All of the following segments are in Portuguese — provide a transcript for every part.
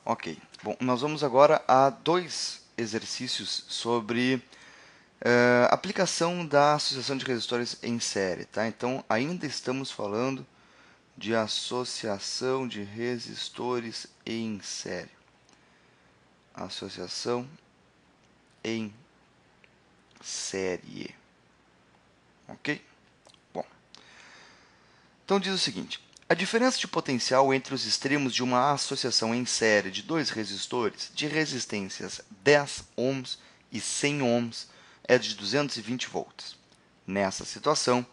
Ok, bom, nós vamos agora a dois exercícios sobre aplicação da associação de resistores em série, tá? Então, ainda estamos falando de associação de resistores em série. Associação em série, ok? Bom, então diz o seguinte: a diferença de potencial entre os extremos de uma associação em série de dois resistores de resistências 10 ohms e 100 ohms é de 220 volts. Nessa situação,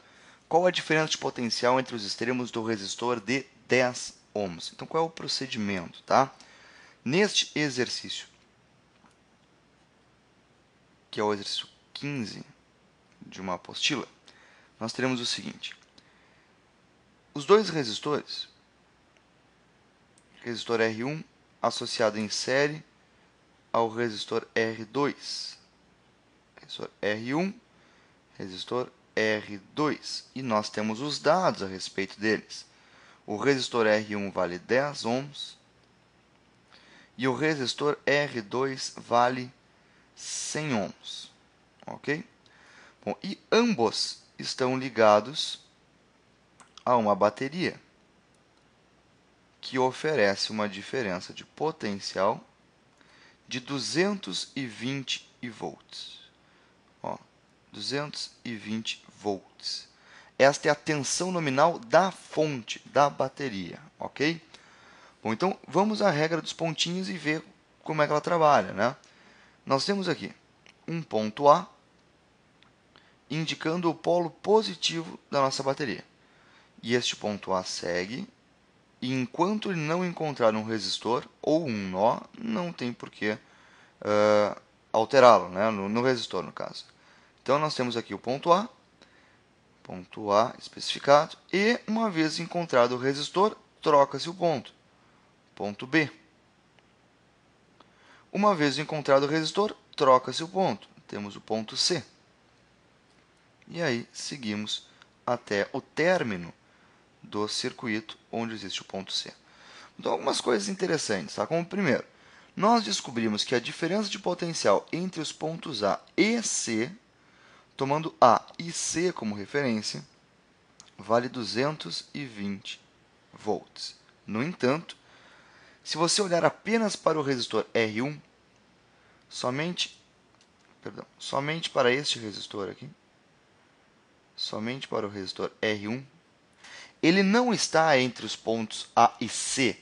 qual a diferença de potencial entre os extremos do resistor de 10 ohms? Então, qual é o procedimento, tá? Neste exercício, que é o exercício 15 de uma apostila, nós teremos o seguinte: os dois resistores, resistor R1 associado em série ao resistor R2, resistor R1, resistor R2, e nós temos os dados a respeito deles. O resistor R1 vale 10 ohms e o resistor R2 vale 100 ohms, ok? Bom, e ambos estão ligados a uma bateria que oferece uma diferença de potencial de 220 volts. Ó, 220 volts. Esta é a tensão nominal da fonte da bateria, ok? Bom, então vamos à regra dos pontinhos e ver como é que ela trabalha, né? Nós temos aqui um ponto A indicando o polo positivo da nossa bateria. E este ponto A segue, e enquanto ele não encontrar um resistor ou um nó, não tem por que alterá-lo, né? no resistor, no caso. Então, nós temos aqui o ponto A especificado, e uma vez encontrado o resistor, troca-se o ponto B. Uma vez encontrado o resistor, troca-se o ponto, temos o ponto C. E aí, seguimos até o término do circuito, onde existe o ponto C. Então, algumas coisas interessantes, tá? Como primeiro, nós descobrimos que a diferença de potencial entre os pontos A e C, tomando A e C como referência, vale 220 volts. No entanto, se você olhar apenas para o resistor R1, somente para este resistor aqui, somente para o resistor R1, ele não está entre os pontos A e C,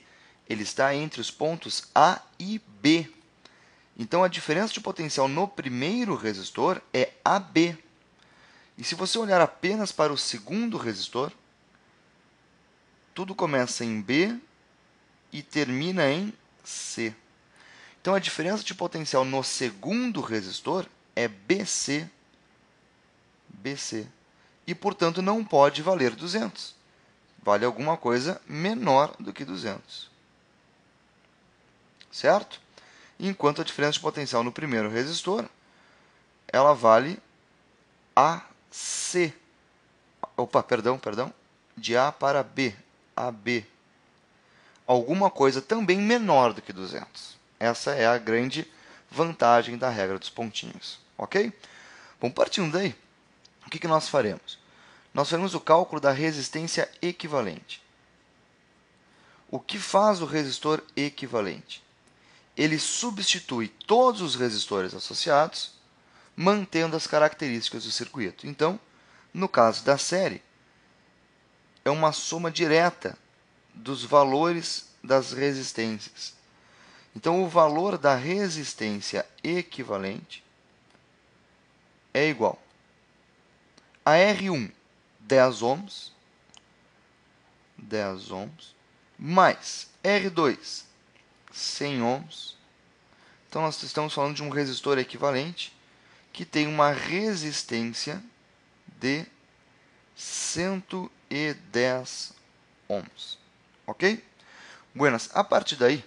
ele está entre os pontos A e B. Então, a diferença de potencial no primeiro resistor é AB. E se você olhar apenas para o segundo resistor, tudo começa em B e termina em C. Então, a diferença de potencial no segundo resistor é BC. E, portanto, não pode valer 200. Vale alguma coisa menor do que 200. Certo? Enquanto a diferença de potencial no primeiro resistor, ela vale AC. De A para B. AB. Alguma coisa também menor do que 200. Essa é a grande vantagem da regra dos pontinhos. Ok? Bom, partindo daí, o que nós faremos? Nós faremos o cálculo da resistência equivalente. O que faz o resistor equivalente? Ele substitui todos os resistores associados, mantendo as características do circuito. Então, no caso da série, é uma soma direta dos valores das resistências. Então, o valor da resistência equivalente é igual a R1, 10 ohms, mais R2, 100 ohms. Então, nós estamos falando de um resistor equivalente que tem uma resistência de 110 ohms. Ok? Buenas, a partir daí,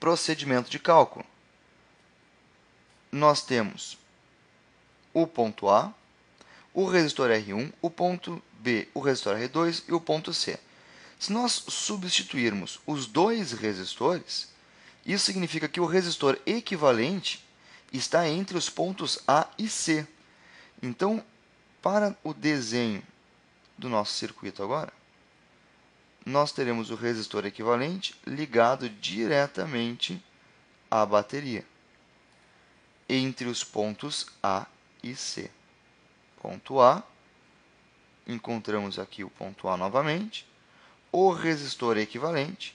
procedimento de cálculo. Nós temos o ponto A, o resistor R1, o ponto B, o resistor R2 e o ponto C. Se nós substituirmos os dois resistores, Isso significa que o resistor equivalente está entre os pontos A e C. Então, para o desenho do nosso circuito agora, nós teremos o resistor equivalente ligado diretamente à bateria, entre os pontos A e C. Ponto A, encontramos aqui o ponto A novamente, o resistor equivalente,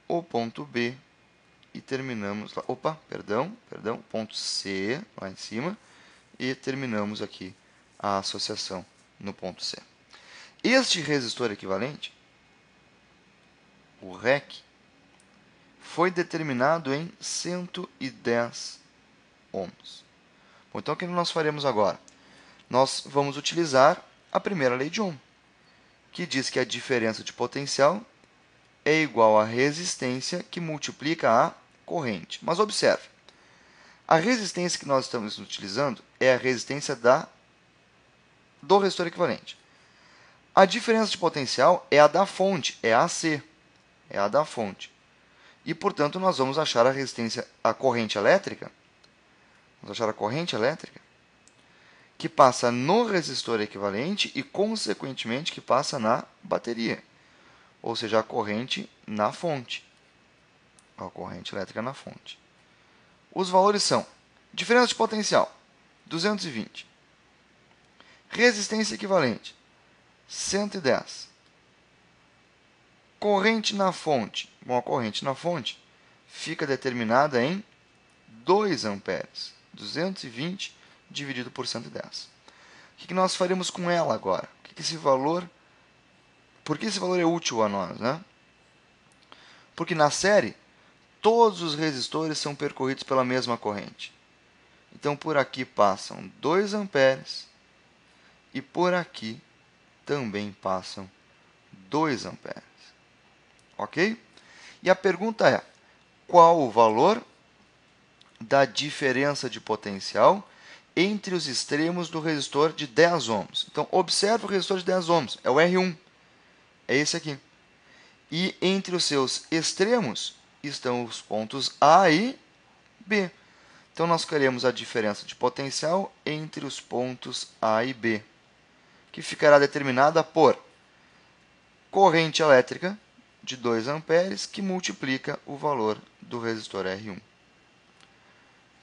o ponto B, e terminamos lá, ponto C, lá em cima, e terminamos aqui a associação no ponto C. Este resistor equivalente, o REC, foi determinado em 110 ohms. Bom, então, o que nós faremos agora? Nós vamos utilizar a primeira lei de Ohm, que diz que a diferença de potencial é igual à resistência que multiplica a corrente. Mas observe, a resistência que nós estamos utilizando é a resistência do resistor equivalente. A diferença de potencial é a da fonte, é a AC, é a da fonte. E, portanto, nós vamos achar a corrente elétrica, que passa no resistor equivalente e, consequentemente, que passa na bateria. Ou seja, a corrente na fonte. A corrente elétrica na fonte. Os valores são: diferença de potencial, 220. Resistência equivalente, 110. Corrente na fonte. Bom, a corrente na fonte fica determinada em 2 amperes. 220 dividido por 110. O que nós faremos com ela agora? Por que esse valor é útil a nós, né? Porque na série, todos os resistores são percorridos pela mesma corrente. Então, por aqui passam 2 amperes e por aqui também passam 2 amperes. Ok? E a pergunta é, qual o valor da diferença de potencial entre os extremos do resistor de 10 ohms? Então, observe o resistor de 10 ohms, é o R1, é esse aqui. E entre os seus extremos estão os pontos A e B. Então, nós queremos a diferença de potencial entre os pontos A e B, que ficará determinada por corrente elétrica de 2 amperes, que multiplica o valor do resistor R1.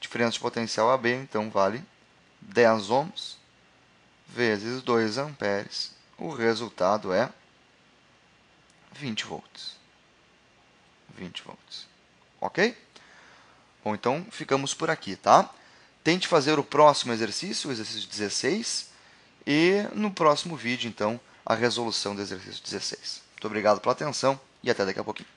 Diferença de potencial AB, então, vale 10 ohms vezes 2 amperes. O resultado é 20 volts. 20 volts. Ok? Bom, então, ficamos por aqui, tá? Tente fazer o próximo exercício, o exercício 16, e no próximo vídeo, então, a resolução do exercício 16. Muito obrigado pela atenção e até daqui a pouquinho.